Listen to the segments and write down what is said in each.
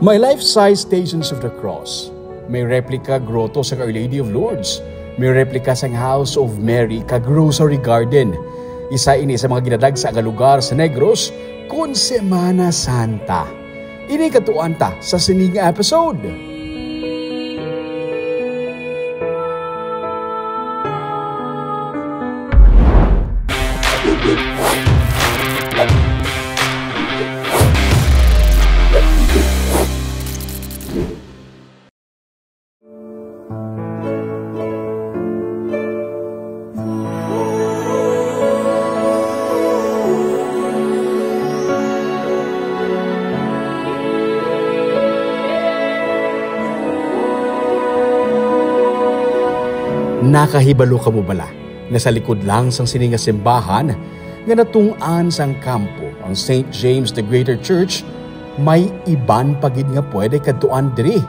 May life-size Stations of the Cross. May replica grotto sa Our Lady of Lourdes. May replica sang House of Mary kag Rosary Garden. Isa ini sa mga ginadagsa nga lugar sa Negros kun Semana Santa. Ini katuan ta sa sining episode. Nakahibalo ka mo bala na sa likod lang sang sininga simbahan nga natungan sang kampo ang St. James the Greater Church may iban pagid nga pwede kadtuan diri.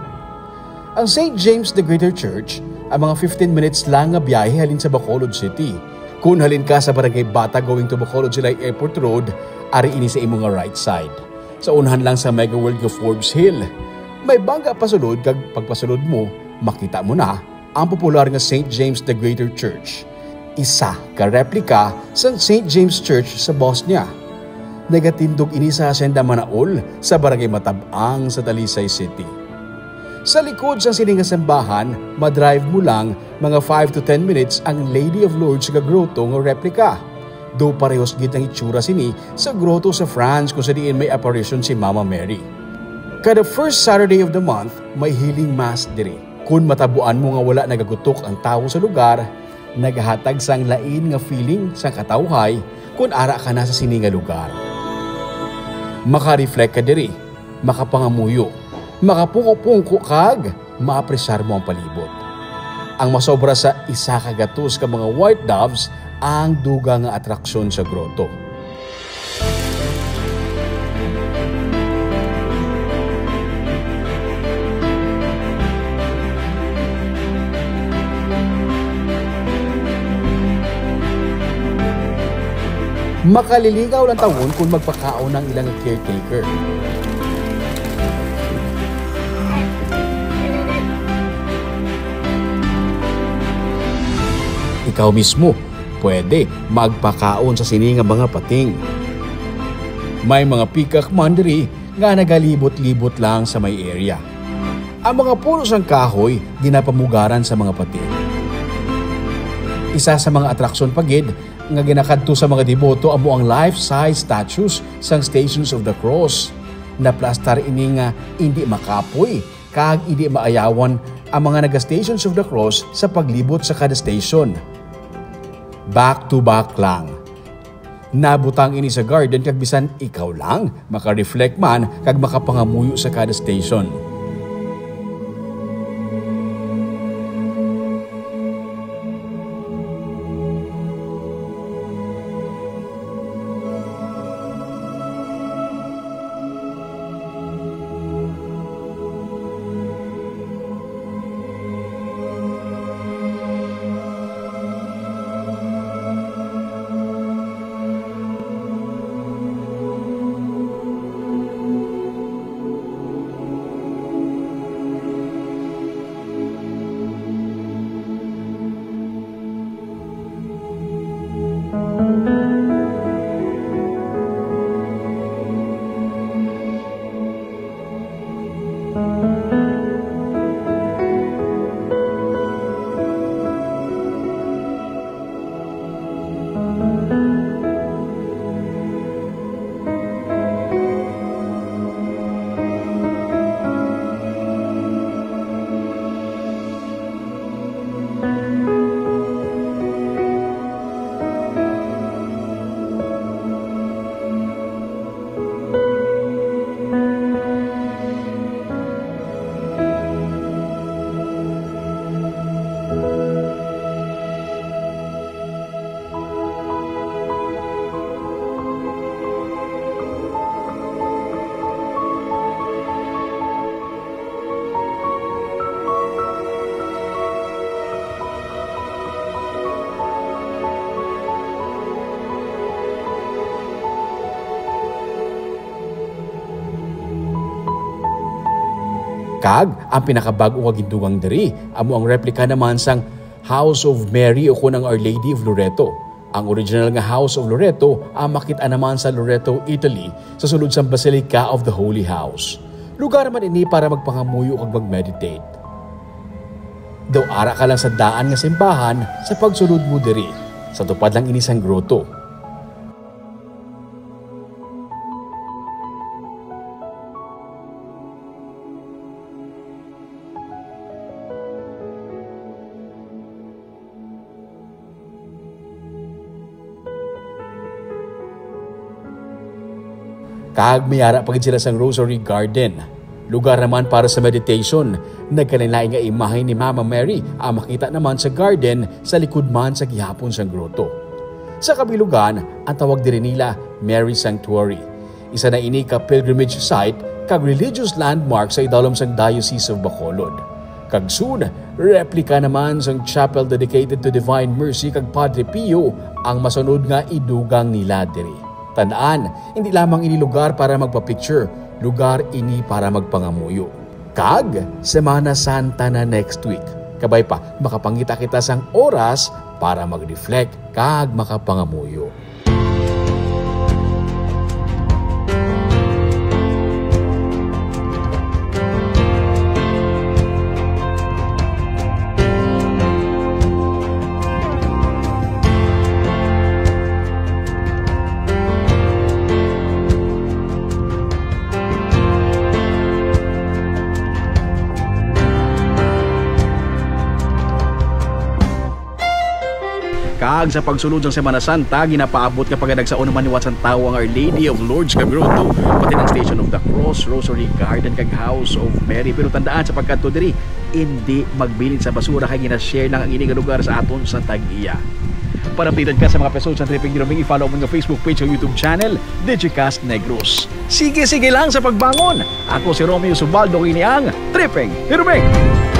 Ang St. James the Greater Church ang mga 15 minutes lang nga biyahe halin sa Bacolod City. Kung halin ka sa Barangay Bata going to Bacolod Silay Airport Road, ari ini sa imong right side. Sa unahan lang sa Mega World of Forbes Hill. May bangga pasulod kag pagpasulod mo, makita mo na ang popular nga St. James the Greater Church. Isa ka replika sa St. James Church sa Bosnia. Nagatindog ini sa Hacienda Manaol sa Barangay Matabang sa Talisay City. Sa likod sa sininga simbahan, madrive mo lang mga 5 to 10 minutes ang Lady of Lourdes nga grotto nga replika. Do parehos gid ang itsura sini sa grotto sa France kung sa diin may apparition si Mama Mary. Kada first Saturday of the month, may healing mass diri. Kung matabuan mo nga wala nagagutok ang tao sa lugar, nagahatag sang lain nga feeling sa katawhay kung ara ka na sa sininga lugar. Maka-reflect ka diri, makapangamuyo, makapungko-pungko kag, maapresyar mo ang palibot. Ang masobra sa isa kagatos ka mga white doves ang duga nga atraksyon sa grotto. Makaliligaw ng taon kung magpakaon ng ilang caretaker. Ikaw mismo, pwede magpakaon sa sininga mga pating. May mga pikak mandiri nga nagalibot-libot lang sa may area. Ang mga puno sang kahoy ginapamugaran sa mga pating. Isa sa mga atraksyon pagid nga ginakadto sa mga deboto amo ang life-size statues sang Stations of the Cross. Naplastar ini nga hindi makapoy kag hindi maayawan ang mga naga-Stations of the Cross sa paglibot sa kada station. Back to back lang. Nabutang ini sa garden kag bisan ikaw lang maka-reflect man kag makapangamuyo sa kada station. Kag ang pinakabago nga gindugang diri amo ang replika naman sang House of Mary o kunang Our Lady of Loreto. Ang original nga House of Loreto ang makita naman sa Loreto, Italy sa sulod sang Basilica of the Holy House. Lugar man ini para magpangamuyo kag mag-meditate. Daw ara ka lang sa daan nga simbahan sa pagsulod mo diri. Sa tupad lang ini sang groto. Kag mayara pagid sila sang Rosary Garden. Lugar naman para sa meditation. Nagkanilaing nga imahe ni Mama Mary ang makita naman sa garden sa likod man sa gihapon sang groto. Sa kabilugan, ang tawag diri nila Mary Sanctuary. Isa na ini ka pilgrimage site kag religious landmark sa idalom sang Diocese of Bacolod. Kag soon, replika naman sang chapel dedicated to Divine Mercy kag Padre Pio ang masunod nga idugang nila diri. Tandaan, hindi lamang ini lugar para magpa-picture, lugar ini para magpangamuyo. Kag, Semana Santa na next week. Kabay pa, makapangita kita sang oras para mag-reflect kag makapangamuyo. Kag sa pagsulod ng Semana Santa, ginapaabot kapag nagsaon naman ni Watson Tao ang Our Lady of Lourdes Cagroto, pati ng Station of the Cross, Rosary Garden kag House of Mary. Pero tandaan sa pagkanto diri, hindi magbilin sa basura kay gina-share lang ang ini nga lugar sa aton sa Tag-iya. Para updated ka sa mga episodes sa Tripping Hiruming, i-follow mo ng Facebook page o YouTube channel, Digicast Negros. Sige lang sa pagbangon! Ako si Romeo Subaldo, ini ang Tripping Hiruming!